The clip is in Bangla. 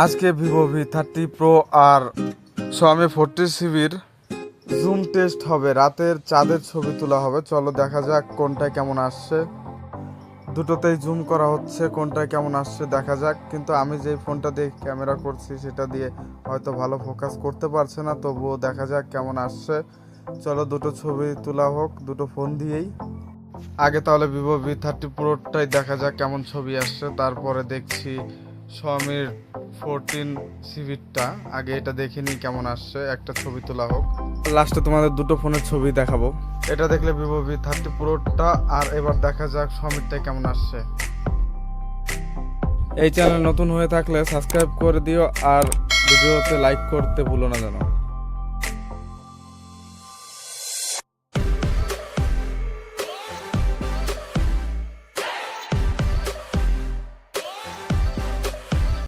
আজকে ভিভো V30 Pro আর Xiaomi 40 জুম টেস্ট হবে। রাতের চাঁদের ছবি তোলা হবে। চলো দেখা যাক কোনটায় কেমন আসছে। দুটোতেই জুম করা হচ্ছে, কোনটায় কেমন আসছে দেখা যাক। কিন্তু আমি যেই ফোনটা দিয়ে ক্যামেরা করছি সেটা দিয়ে হয়তো ভালো ফোকাস করতে পারছে না, তবুও দেখা যাক কেমন আসছে। চলো দুটো ছবি তোলা হোক দুটো ফোন দিয়েই। আগে তাহলে ভিভো V30 Proটাই দেখা যাক কেমন ছবি আসছে, তারপরে দেখছি Xiaomi 14 আগে এটা দেখে নিই কেমন আসছে, একটা ছবি তোলা হোক। লাস্টে তোমাদের দুটো ফোনের ছবি দেখাবো। এটা দেখলে ভিভো V30 Proটা, আর এবার দেখা যাক Xiaomiটাই কেমন আসছে। এই চ্যানেল নতুন হয়ে থাকলে সাবস্ক্রাইব করে দিও আর ভিডিওতে লাইক করতে ভুলো না যেন।